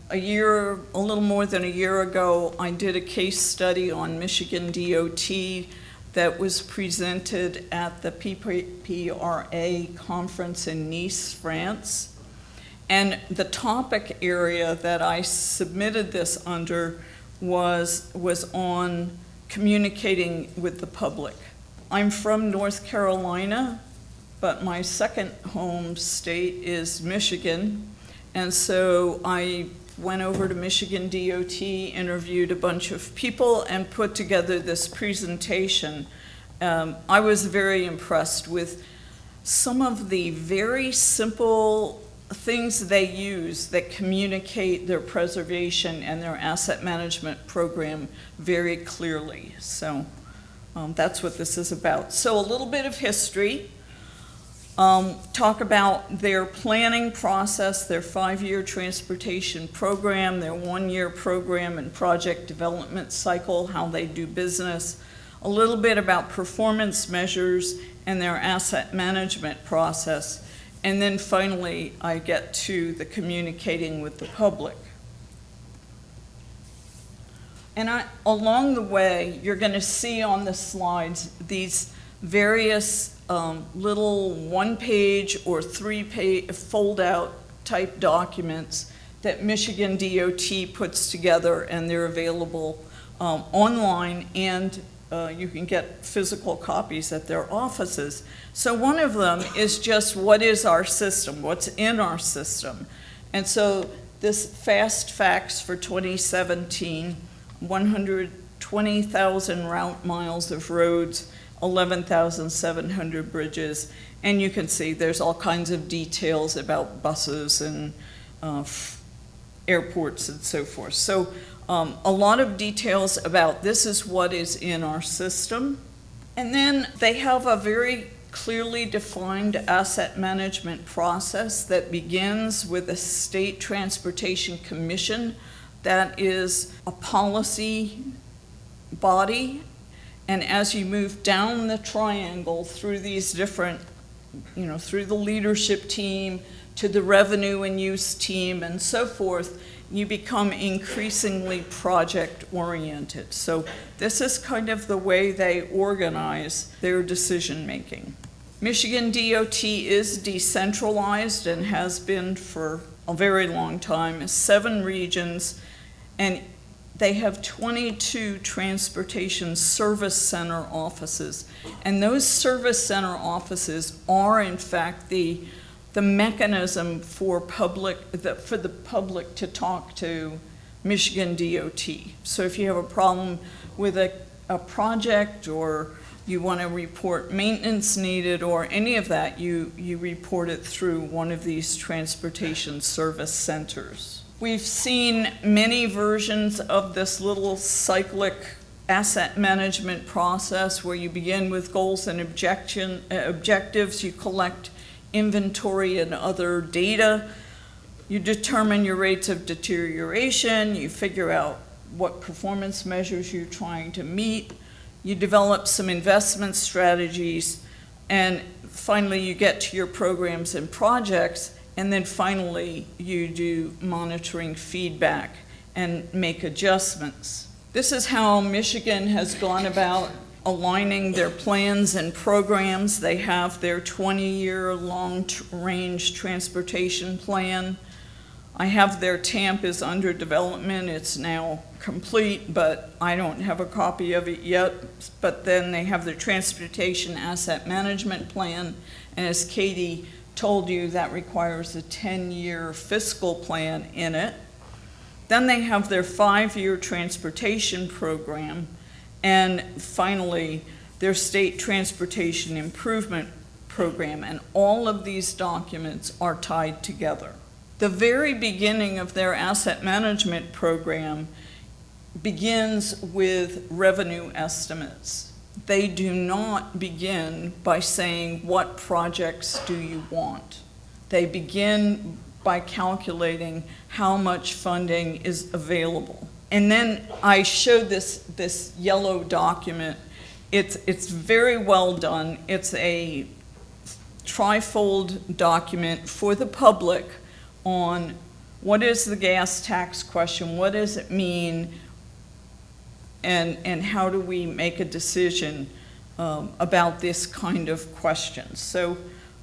a little more than a year ago, I did a case study on Michigan DOT that was presented at the PPRA conference in Nice, France. And the topic area that I submitted this under was on communicating with the public. I'm from North Carolina, but my second home state is Michigan. And so I went over to Michigan DOT, interviewed a bunch of people, and put together this presentation. I was very impressed with some of the very simple things they use that communicate their preservation and their asset management program very clearly. So that's what this is about. So a little bit of history. Talk about their planning process, their 5-year transportation program, their 1-year program and project development cycle, how they do business, a little bit about performance measures and their asset management process, and then finally I get to the communicating with the public. And along the way, you're going to see on the slides these various little 1-page or 3-page fold-out type documents that Michigan DOT puts together, and they're available online, and you can get physical copies at their offices. So one of them is just what is our system, what's in our system. And so this fast facts for 2017, 120,000 route miles of roads, 11,700 bridges, and you can see there's all kinds of details about buses and airports and so forth. So a lot of details about this is what is in our system. And then they have a very clearly defined asset management process that begins with a state transportation commission that is a policy body. And as you move down the triangle through these different, through the leadership team to the revenue and use team and so forth, you become increasingly project oriented. So this is kind of the way they organize their decision making. Michigan DOT is decentralized and has been for a very long time, 7 regions, and they have 22 transportation service center offices. And those service center offices are, in fact, the mechanism for the public to talk to Michigan DOT. So if you have a problem with a project, or you want to report maintenance needed or any of that, you report it through one of these transportation service centers. We've seen many versions of this little cyclic asset management process where you begin with goals and objectives, you collect inventory and other data, you determine your rates of deterioration, you figure out what performance measures you're trying to meet, you develop some investment strategies, and finally you get to your programs and projects. And then finally, you do monitoring feedback and make adjustments. This is how Michigan has gone about aligning their plans and programs. They have their 20-year long-range transportation plan. I have their TAMP is under development. It's now complete, but I don't have a copy of it yet. But then they have their transportation asset management plan. And as Katie told you, that requires a 10-year fiscal plan in it. Then they have their 5-year transportation program, and finally their state transportation improvement program, and all of these documents are tied together. The very beginning of their asset management program begins with revenue estimates. They do not begin by saying, what projects do you want? They begin by calculating how much funding is available. And then I showed this yellow document. It's very well done. It's a trifold document for the public on What is the gas tax question? What does it mean? And how do we make a decision about this kind of question? So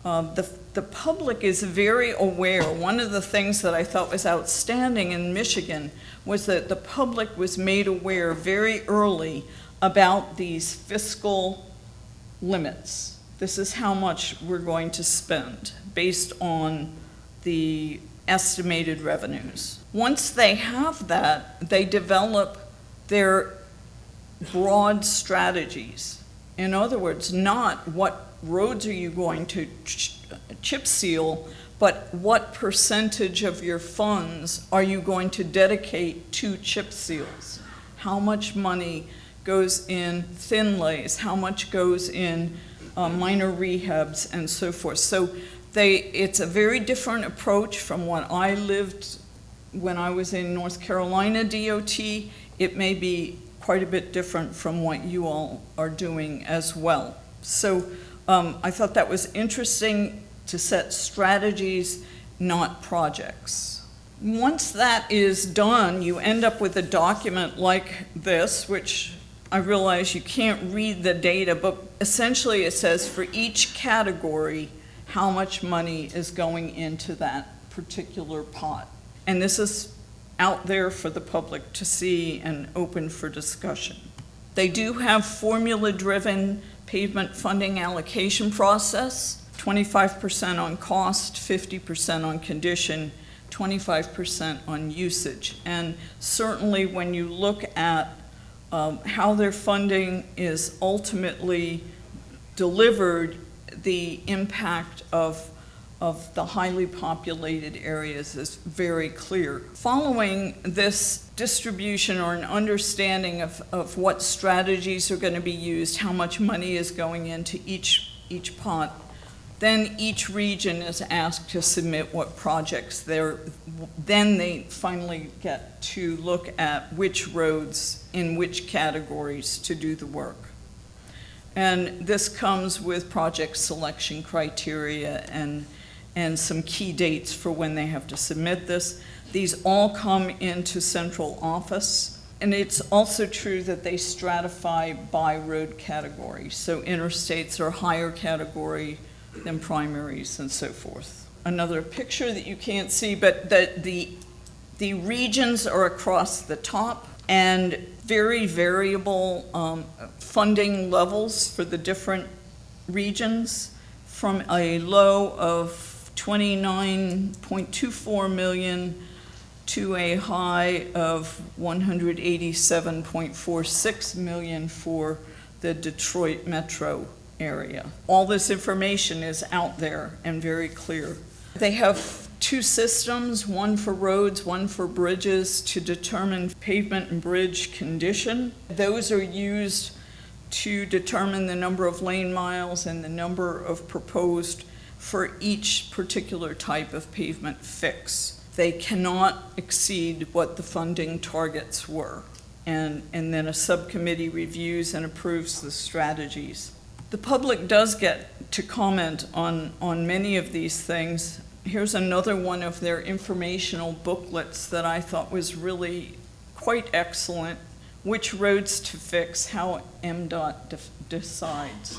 the public is very aware. One of the things that I thought was outstanding in Michigan was that the public was made aware very early about these fiscal limits. This is how much we're going to spend based on the estimated revenues. Once they have that, they develop their broad strategies. In other words, not what roads are you going to chip seal, but what percentage of your funds are you going to dedicate to chip seals? How much money goes in thin lays? How much goes in minor rehabs and so forth? So it's a very different approach from what I lived when I was in North Carolina DOT. It may be quite a bit different from what you all are doing as well. So I thought that was interesting to set strategies, not projects. Once that is done, you end up with a document like this, which I realize you can't read the data, but essentially it says for each category how much money is going into that particular pot. And this is out there for the public to see and open for discussion. They do have formula-driven pavement funding allocation process, 25% on cost, 50% on condition, 25% on usage. And certainly when you look at how their funding is ultimately delivered, the impact of the highly populated areas is very clear. Following this distribution or an understanding of what strategies are going to be used, how much money is going into each pot, then each region is asked to submit what projects then they finally get to look at which roads in which categories to do the work. And this comes with project selection criteria and some key dates for when they have to submit this. These all come into central office. And it's also true that they stratify by road category. So interstates are higher category than primaries and so forth. Another picture that you can't see, but the regions are across the top, and very variable funding levels for the different regions, from a low of 29.24 million to a high of 187.46 million for the Detroit metro area. All this information is out there and very clear. They have two systems, one for roads, one for bridges, to determine pavement and bridge condition. Those are used to determine the number of lane miles and the number of proposed for each particular type of pavement fix. They cannot exceed what the funding targets were. And then a subcommittee reviews and approves the strategies. The public does get to comment on many of these things. Here's another one of their informational booklets that I thought was really quite excellent. Which roads to fix, how MDOT decides.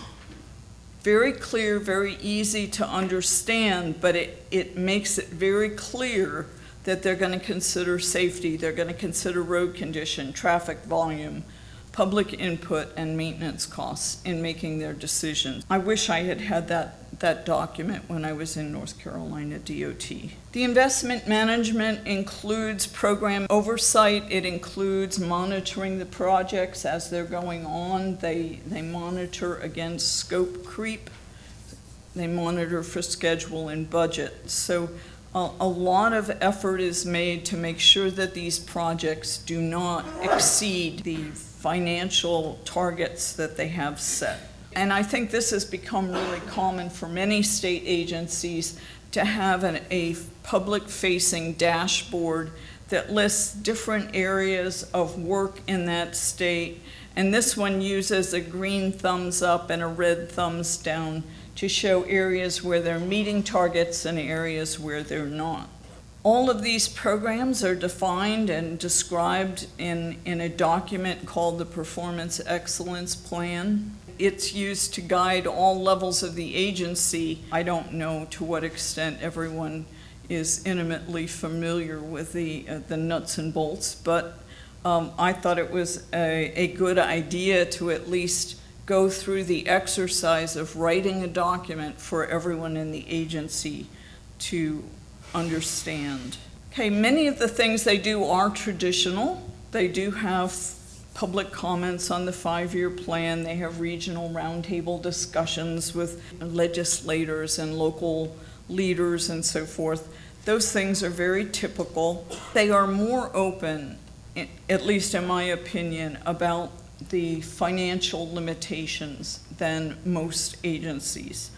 Very clear, very easy to understand, but it makes it very clear that they're going to consider safety, they're going to consider road condition, traffic volume, public input, and maintenance costs in making their decisions. I wish I had had that document when I was in North Carolina DOT. The investment management includes program oversight. It includes monitoring the projects as they're going on. They monitor against scope creep. They monitor for schedule and budget. So a lot of effort is made to make sure that these projects do not exceed the financial targets that they have set. And I think this has become really common for many state agencies to have a public-facing dashboard that lists different areas of work in that state. And this one uses a green thumbs up and a red thumbs down to show areas where they're meeting targets and areas where they're not. All of these programs are defined and described in a document called the Performance Excellence Plan. It's used to guide all levels of the agency. I don't know to what extent everyone is intimately familiar with the nuts and bolts, but I thought it was a good idea to at least go through the exercise of writing a document for everyone in the agency to understand. Okay, many of the things they do are traditional. They do have public comments on the 5-year plan. They have regional roundtable discussions with legislators and local leaders and so forth. Those things are very typical. They are more open, at least in my opinion, about the financial limitations than most agencies.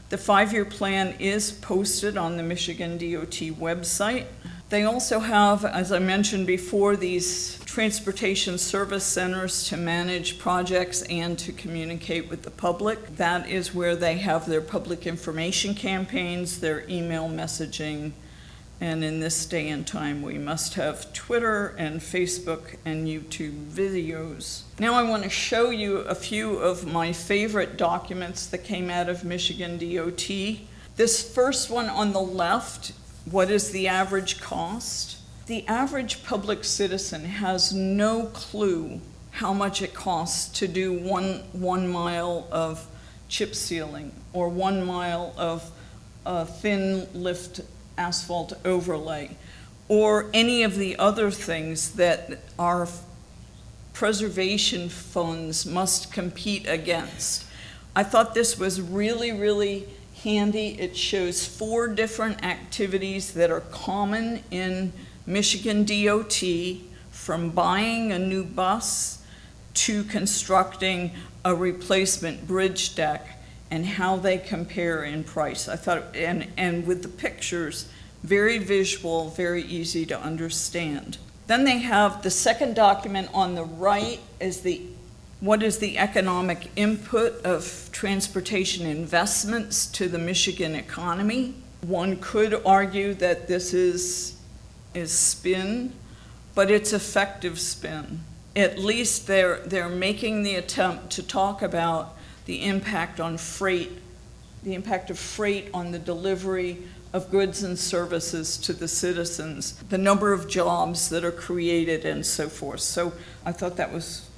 The 5-year plan is posted on the Michigan DOT website. They also have, as I mentioned before, these transportation service centers to manage projects and to communicate with the public. That is where they have their public information campaigns, their email messaging, and in this day and time, we must have Twitter and Facebook and YouTube videos. Now I want to show you a few of my favorite documents that came out of Michigan DOT. This first one on the left, what is the average cost? The average public citizen has no clue how much it costs to do one mile of chip sealing or 1 mile of thin lift asphalt overlay, or any of the other things that our preservation funds must compete against. I thought this was really, really handy. It shows 4 different activities that are common in Michigan DOT, from buying a new bus to constructing a replacement bridge deck, and how they compare in price. I thought, and with the pictures, very visual, very easy to understand. Then they have the second document on the right is what is the economic input of transportation investments to the Michigan economy. One could argue that this is spin, but it's effective spin. At least they're making the attempt to talk about the impact on freight, the impact of freight on the delivery of goods and services to the citizens, the number of jobs that are created and so forth. So I thought that was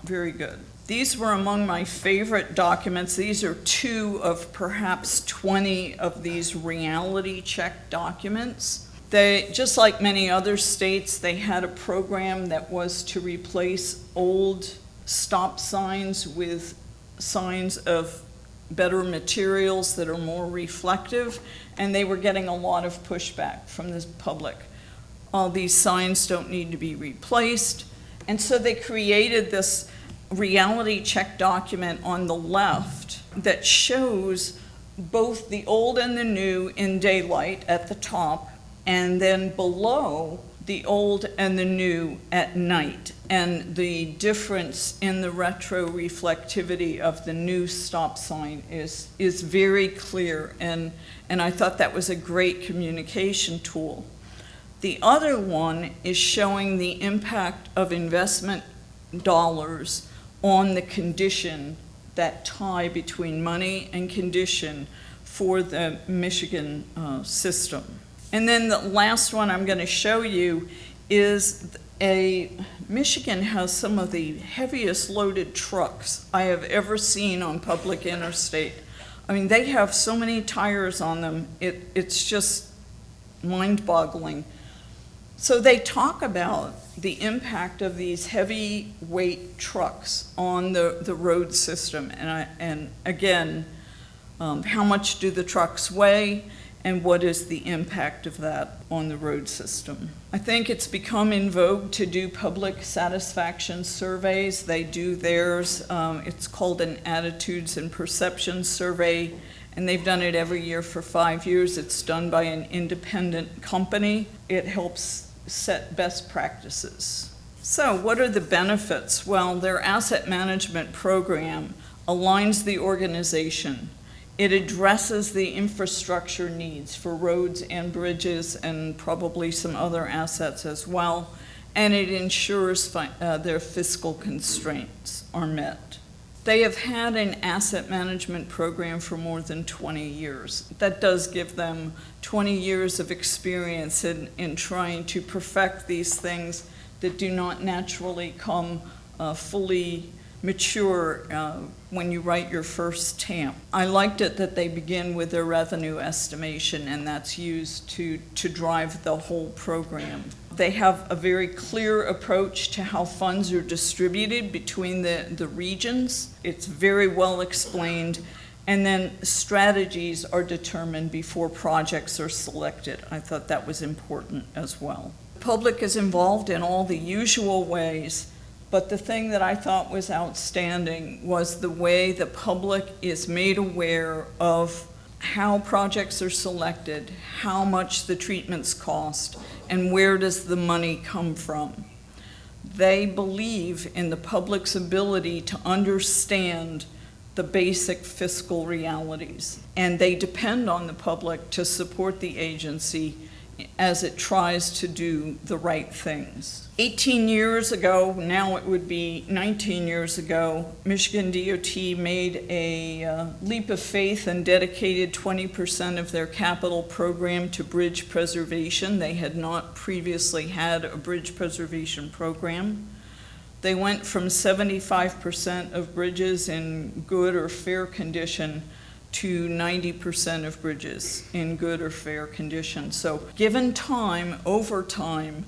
very good. These were among my favorite documents. These are 2 of perhaps 20 of these reality check documents. They, just like many other states, they had a program that was to replace old stop signs with signs of better materials that are more reflective, and they were getting a lot of pushback from the public. All these signs don't need to be replaced, and so they created this reality check document on the left that shows both the old and the new in daylight at the top, and then below the old and the new at night, and the difference in the retro reflectivity of the new stop sign is very clear, and I thought that was a great communication tool. The other one is showing the impact of investment dollars on the condition, that tie between money and condition for the Michigan system. And then the last one I'm going to show you is Michigan has some of the heaviest loaded trucks I have ever seen on public interstate. I mean, they have so many tires on them, it's just mind-boggling. So they talk about the impact of these heavyweight trucks on the road system, and again, how much do the trucks weigh, and what is the impact of that on the road system. I think it's become in vogue to do public satisfaction surveys. They do theirs. It's called an attitudes and perceptions survey, and they've done it every year for 5 years. It's done by an independent company. It helps set best practices. So what are the benefits? Well, their asset management program aligns the organization. It addresses the infrastructure needs for roads and bridges and probably some other assets as well, and it ensures their fiscal constraints are met. They have had an asset management program for more than 20 years. That does give them 20 years of experience in trying to perfect these things that do not naturally come fully mature when you write your first TAMP. I liked it that they begin with their revenue estimation, and that's used to drive the whole program. They have a very clear approach to how funds are distributed between the regions. It's very well explained, and then strategies are determined before projects are selected. I thought that was important as well. The public is involved in all the usual ways, but the thing that I thought was outstanding was the way the public is made aware of how projects are selected, how much the treatments cost, and where does the money come from. They believe in the public's ability to understand the basic fiscal realities, and they depend on the public to support the agency as it tries to do the right things. 18 years ago, now it would be 19 years ago, Michigan DOT made a leap of faith and dedicated 20% of their capital program to bridge preservation. They had not previously had a bridge preservation program. They went from 75% of bridges in good or fair condition to 90% of bridges in good or fair condition. So given time, over time,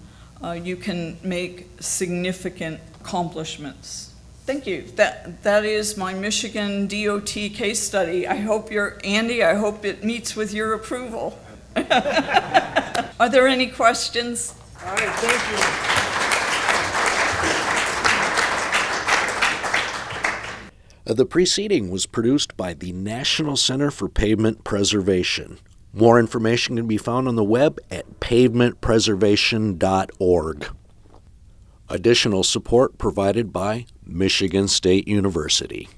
you can make significant accomplishments. Thank you. That is my Michigan DOT case study. I hope Andy, I hope it meets with your approval. Are there any questions? All right, thank you. The preceding was produced by the National Center for Pavement Preservation. More information can be found on the web at pavementpreservation.org. Additional support provided by Michigan State University.